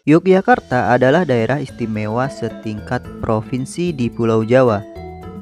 Yogyakarta adalah daerah istimewa setingkat provinsi di Pulau Jawa,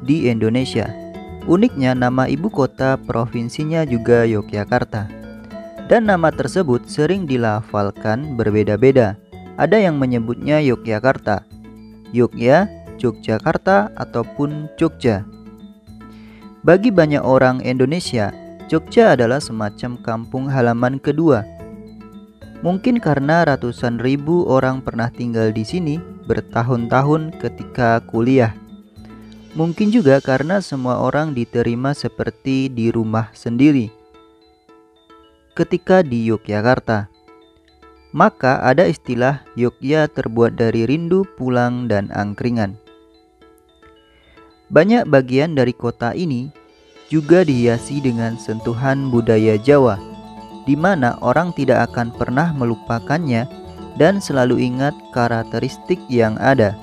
di Indonesia. Uniknya nama ibu kota provinsinya juga Yogyakarta. Dan nama tersebut sering dilafalkan berbeda-beda. Ada yang menyebutnya Yogyakarta, Yogya, Yogyakarta, ataupun Jogja. Bagi banyak orang Indonesia, Jogja adalah semacam kampung halaman kedua. Mungkin karena ratusan ribu orang pernah tinggal di sini bertahun-tahun ketika kuliah. Mungkin juga karena semua orang diterima seperti di rumah sendiri ketika di Yogyakarta. Maka ada istilah Yogya terbuat dari rindu, pulang, dan angkringan. Banyak bagian dari kota ini juga dihiasi dengan sentuhan budaya Jawa, di mana orang tidak akan pernah melupakannya dan selalu ingat karakteristik yang ada.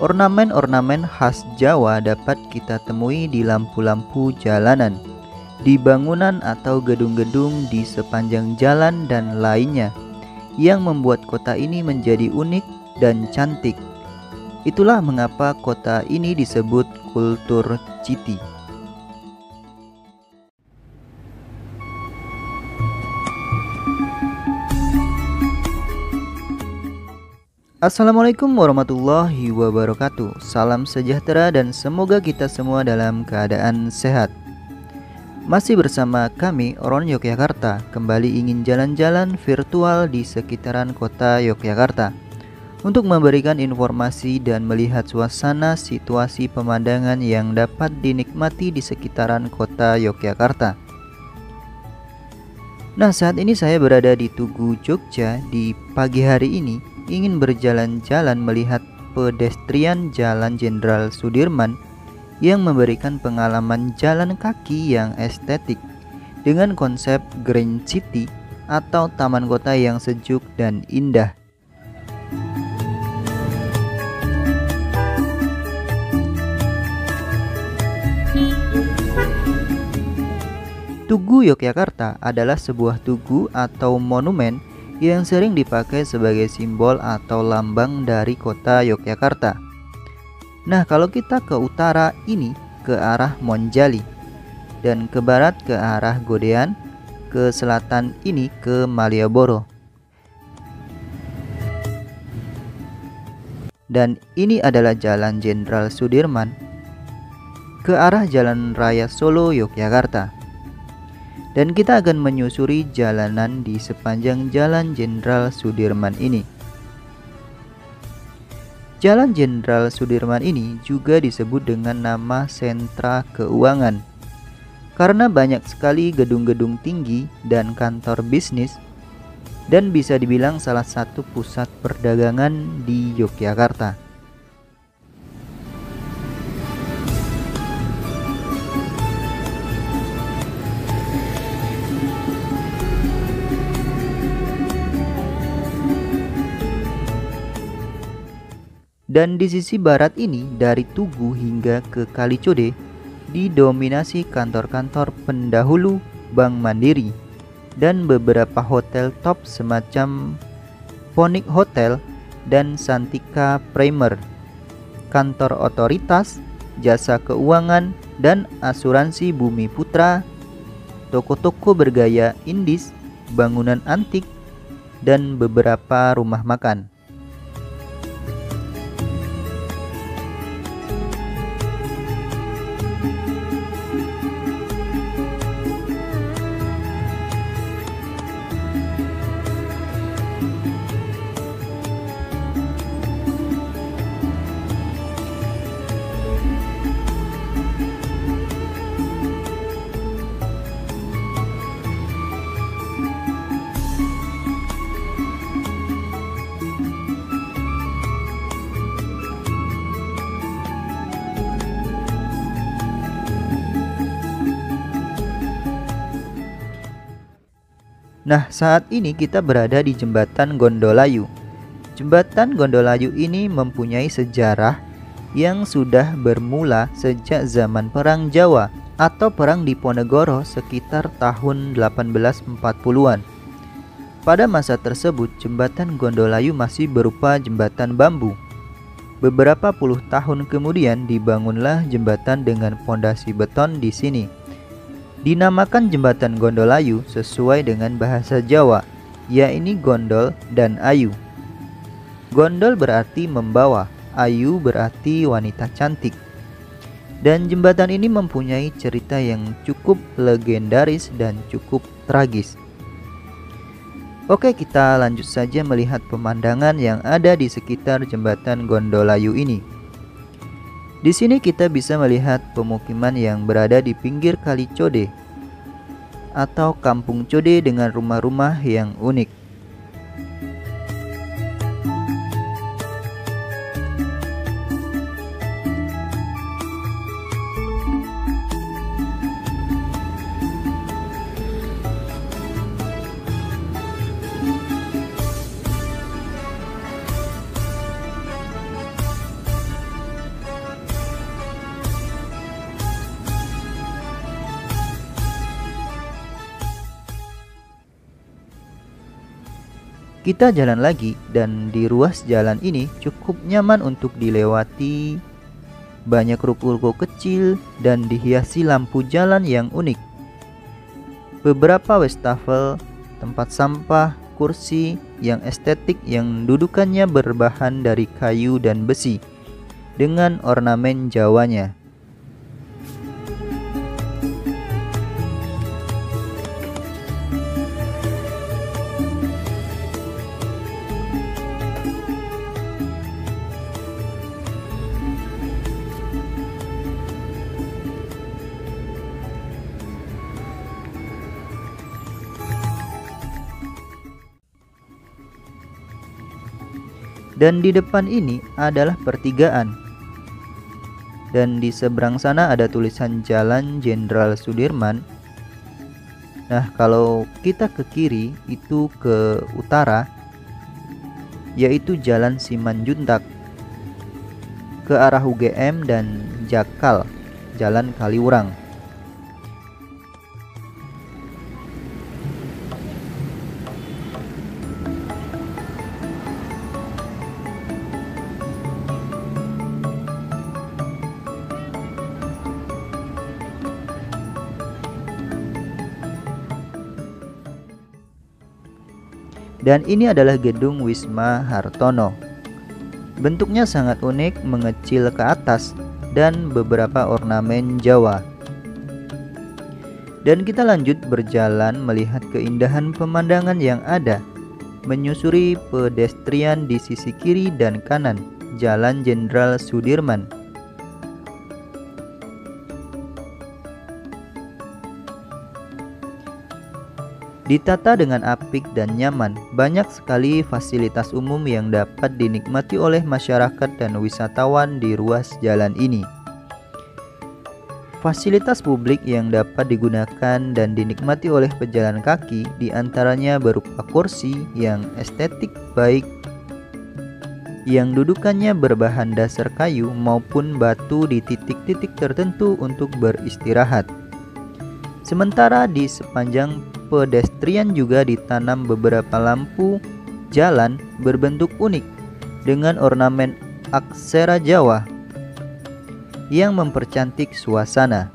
Ornamen-ornamen khas Jawa dapat kita temui di lampu-lampu jalanan, di bangunan atau gedung-gedung di sepanjang jalan dan lainnya, yang membuat kota ini menjadi unik dan cantik. Itulah mengapa kota ini disebut Kultur City. Assalamualaikum warahmatullahi wabarakatuh. Salam sejahtera dan semoga kita semua dalam keadaan sehat. Masih bersama kami Oron Yogyakarta, kembali ingin jalan-jalan virtual di sekitaran kota Yogyakarta untuk memberikan informasi dan melihat suasana situasi pemandangan yang dapat dinikmati di sekitaran kota Yogyakarta. Nah, saat ini saya berada di Tugu, Jogja. Di pagi hari ini ingin berjalan-jalan melihat pedestrian Jalan Jenderal Sudirman yang memberikan pengalaman jalan kaki yang estetik dengan konsep Green City atau taman kota yang sejuk dan indah. Tugu Yogyakarta adalah sebuah tugu atau monumen yang sering dipakai sebagai simbol atau lambang dari kota Yogyakarta. Nah, kalau kita ke utara ini ke arah Monjali, dan ke barat ke arah Godean, ke selatan ini ke Malioboro. Dan ini adalah Jalan Jenderal Sudirman ke arah Jalan Raya Solo, Yogyakarta. Dan kita akan menyusuri jalanan di sepanjang Jalan Jenderal Sudirman ini. Jalan Jenderal Sudirman ini juga disebut dengan nama sentra keuangan karena banyak sekali gedung-gedung tinggi dan kantor bisnis, dan bisa dibilang salah satu pusat perdagangan di Yogyakarta. Dan di sisi barat ini, dari Tugu hingga ke Kalicode, didominasi kantor-kantor pendahulu Bank Mandiri dan beberapa hotel top semacam Phoenix Hotel dan Santika Premier, kantor otoritas, jasa keuangan dan asuransi Bumi Putra, toko-toko bergaya Indis, bangunan antik, dan beberapa rumah makan. Nah, saat ini kita berada di Jembatan Gondolayu. Jembatan Gondolayu ini mempunyai sejarah yang sudah bermula sejak zaman Perang Jawa atau Perang Diponegoro sekitar tahun 1840-an. Pada masa tersebut, jembatan Gondolayu masih berupa jembatan bambu. Beberapa puluh tahun kemudian dibangunlah jembatan dengan pondasi beton di sini. Dinamakan jembatan Gondolayu sesuai dengan bahasa Jawa, yaitu gondol dan ayu. Gondol berarti membawa, ayu berarti wanita cantik. Dan jembatan ini mempunyai cerita yang cukup legendaris dan cukup tragis. Oke, kita lanjut saja melihat pemandangan yang ada di sekitar jembatan Gondolayu ini. Di sini kita bisa melihat pemukiman yang berada di pinggir Kali Code atau Kampung Code dengan rumah-rumah yang unik. Kita jalan lagi dan di ruas jalan ini cukup nyaman untuk dilewati. Banyak ruko-ruko kecil dan dihiasi lampu jalan yang unik. Beberapa wastafel, tempat sampah, kursi yang estetik yang dudukannya berbahan dari kayu dan besi dengan ornamen Jawanya. Dan di depan ini adalah pertigaan. Dan di seberang sana ada tulisan Jalan Jenderal Sudirman. Nah, kalau kita ke kiri itu ke utara, yaitu Jalan Simanjuntak ke arah UGM dan Jakal, Jalan Kaliurang. Dan ini adalah gedung Wisma Hartono. Bentuknya sangat unik, mengecil ke atas dan beberapa ornamen Jawa. Dan kita lanjut berjalan melihat keindahan pemandangan yang ada, menyusuri pedestrian di sisi kiri dan kanan Jalan Jenderal Sudirman. Ditata dengan apik dan nyaman, banyak sekali fasilitas umum yang dapat dinikmati oleh masyarakat dan wisatawan di ruas jalan ini. Fasilitas publik yang dapat digunakan dan dinikmati oleh pejalan kaki diantaranya berupa kursi yang estetik baik yang dudukannya berbahan dasar kayu maupun batu di titik-titik tertentu untuk beristirahat. Sementara di sepanjang pedestrian juga ditanam beberapa lampu jalan berbentuk unik dengan ornamen aksara Jawa yang mempercantik suasana.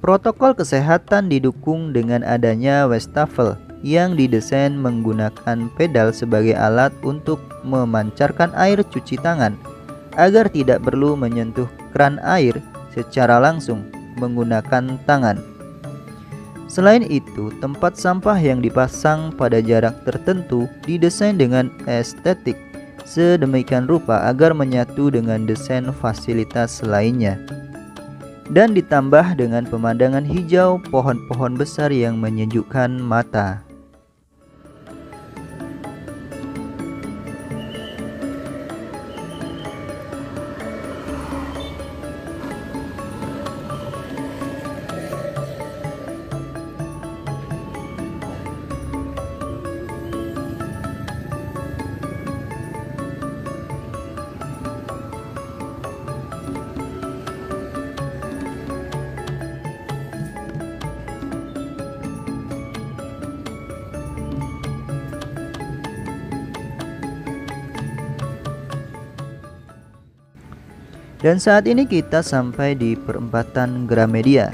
Protokol kesehatan didukung dengan adanya wastafel yang didesain menggunakan pedal sebagai alat untuk memancarkan air cuci tangan agar tidak perlu menyentuh keran air secara langsung menggunakan tangan. Selain itu, tempat sampah yang dipasang pada jarak tertentu didesain dengan estetik sedemikian rupa agar menyatu dengan desain fasilitas lainnya. Dan ditambah dengan pemandangan hijau pohon-pohon besar yang menyejukkan mata. Dan saat ini kita sampai di perempatan Gramedia.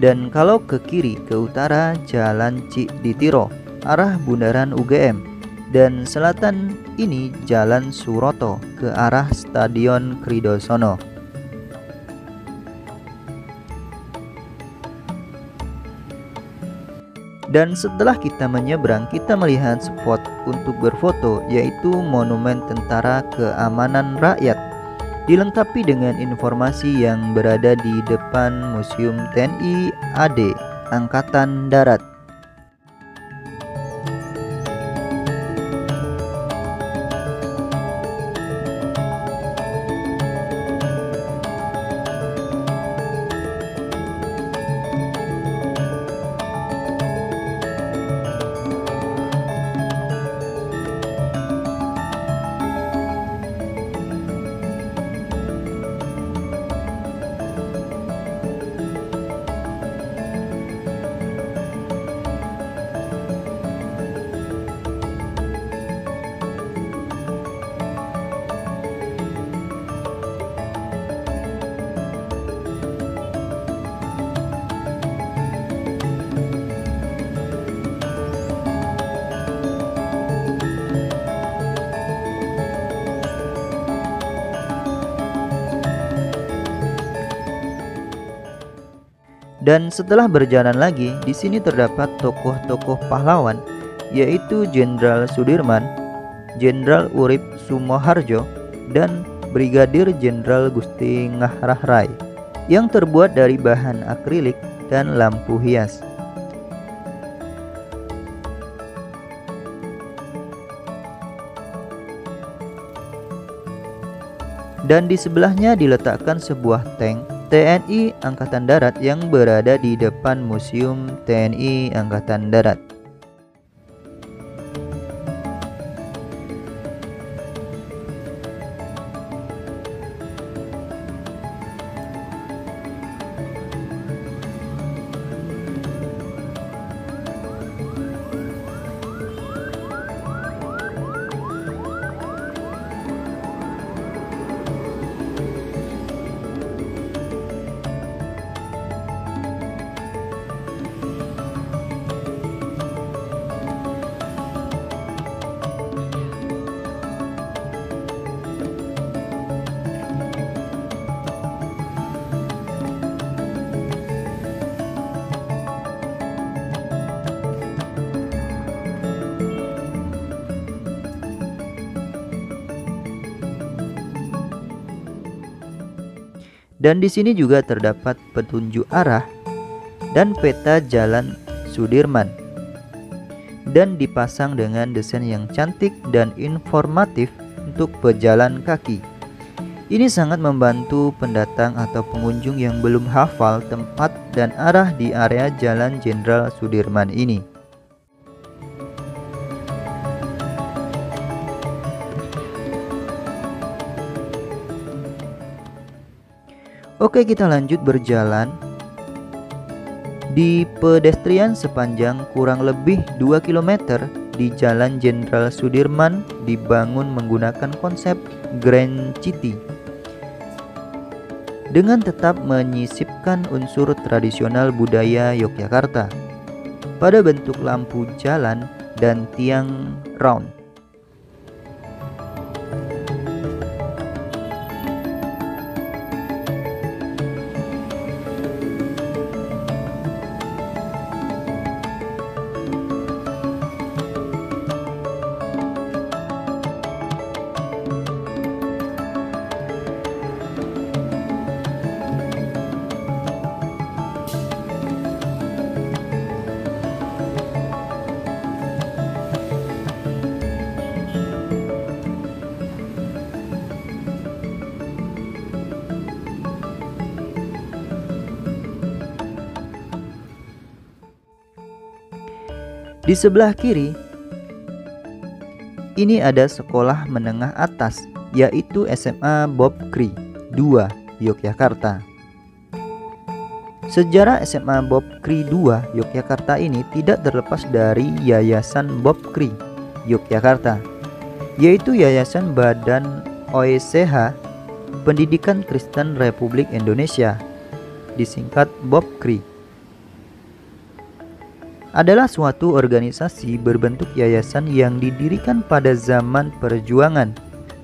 Dan kalau ke kiri ke utara Jalan Cikditiro arah Bundaran UGM, dan selatan ini Jalan Suroto ke arah Stadion Kridosono. Dan setelah kita menyeberang, kita melihat spot untuk berfoto, yaitu Monumen Tentara Keamanan Rakyat, dilengkapi dengan informasi yang berada di depan Museum TNI AD Angkatan Darat. Dan setelah berjalan lagi, di sini terdapat tokoh-tokoh pahlawan, yaitu Jenderal Sudirman, Jenderal Urip Sumoharjo, dan Brigadir Jenderal Gusti Ngurah Rai, yang terbuat dari bahan akrilik dan lampu hias. Dan di sebelahnya diletakkan sebuah tank TNI Angkatan Darat yang berada di depan Museum TNI Angkatan Darat. Dan di sini juga terdapat petunjuk arah dan peta Jalan Sudirman, dan dipasang dengan desain yang cantik dan informatif untuk pejalan kaki. Ini sangat membantu pendatang atau pengunjung yang belum hafal tempat dan arah di area Jalan Jenderal Sudirman ini. Oke, kita lanjut berjalan. Di pedestrian sepanjang kurang lebih 2 km di Jalan Jenderal Sudirman dibangun menggunakan konsep Grand City dengan tetap menyisipkan unsur tradisional budaya Yogyakarta pada bentuk lampu jalan dan tiang round. Di sebelah kiri ini ada sekolah menengah atas, yaitu SMA Bob Kri 2 Yogyakarta. Sejarah SMA Bob Kri 2 Yogyakarta ini tidak terlepas dari Yayasan Bob Kri Yogyakarta, yaitu Yayasan Badan OECH Pendidikan Kristen Republik Indonesia, disingkat BOPKRI, adalah suatu organisasi berbentuk yayasan yang didirikan pada zaman perjuangan,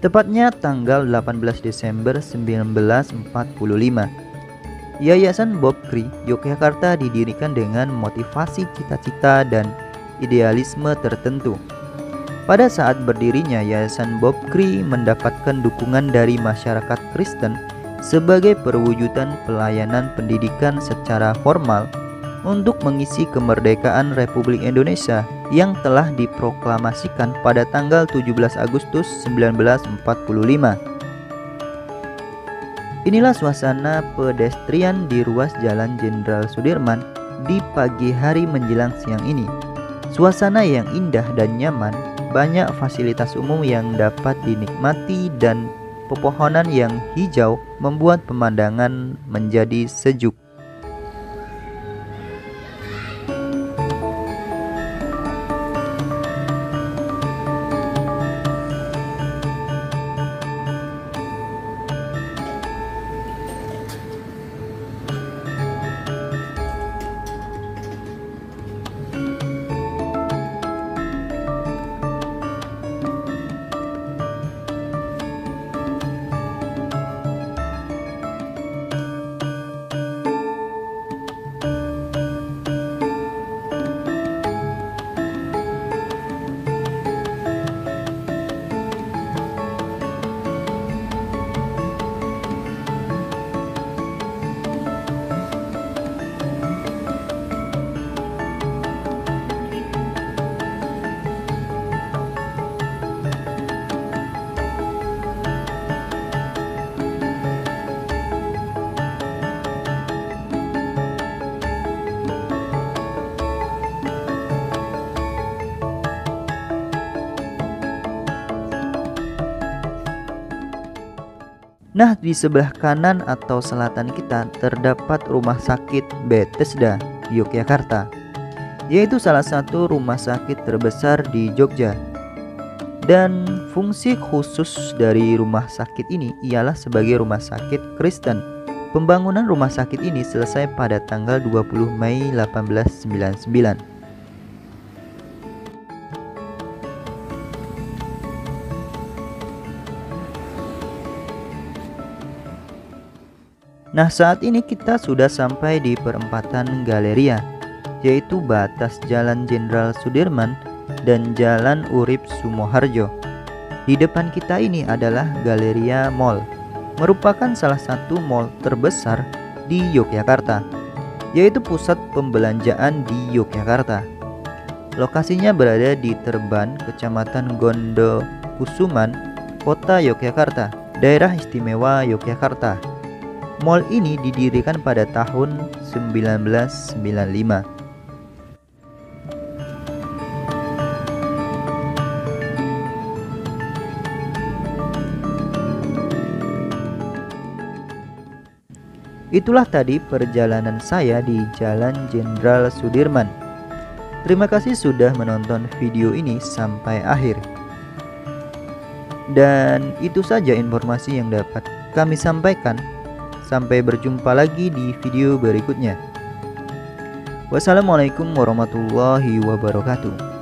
tepatnya tanggal 18 Desember 1945. Yayasan BOPKRI Yogyakarta didirikan dengan motivasi cita-cita dan idealisme tertentu. Pada saat berdirinya, Yayasan BOPKRI mendapatkan dukungan dari masyarakat Kristen sebagai perwujudan pelayanan pendidikan secara formal untuk mengisi kemerdekaan Republik Indonesia yang telah diproklamasikan pada tanggal 17 Agustus 1945. Inilah suasana pedestrian di ruas Jalan Jenderal Sudirman di pagi hari menjelang siang ini. Suasana yang indah dan nyaman, banyak fasilitas umum yang dapat dinikmati dan pepohonan yang hijau membuat pemandangan menjadi sejuk. Nah, di sebelah kanan atau selatan kita terdapat Rumah Sakit Bethesda, Yogyakarta, yaitu salah satu rumah sakit terbesar di Jogja. Dan fungsi khusus dari rumah sakit ini ialah sebagai rumah sakit Kristen. Pembangunan rumah sakit ini selesai pada tanggal 20 Mei 1899. Nah, saat ini kita sudah sampai di perempatan Galeria, yaitu batas Jalan Jenderal Sudirman dan Jalan Urip Sumoharjo. Di depan kita ini adalah Galeria Mall, merupakan salah satu mall terbesar di Yogyakarta, yaitu pusat pembelanjaan di Yogyakarta. Lokasinya berada di Terban, Kecamatan Gondokusuman, Kota Yogyakarta, Daerah Istimewa Yogyakarta. Mall ini didirikan pada tahun 1995. Itulah tadi perjalanan saya di Jalan Jenderal Sudirman. Terima kasih sudah menonton video ini sampai akhir. Dan itu saja informasi yang dapat kami sampaikan. Sampai berjumpa lagi di video berikutnya. Wassalamualaikum warahmatullahi wabarakatuh.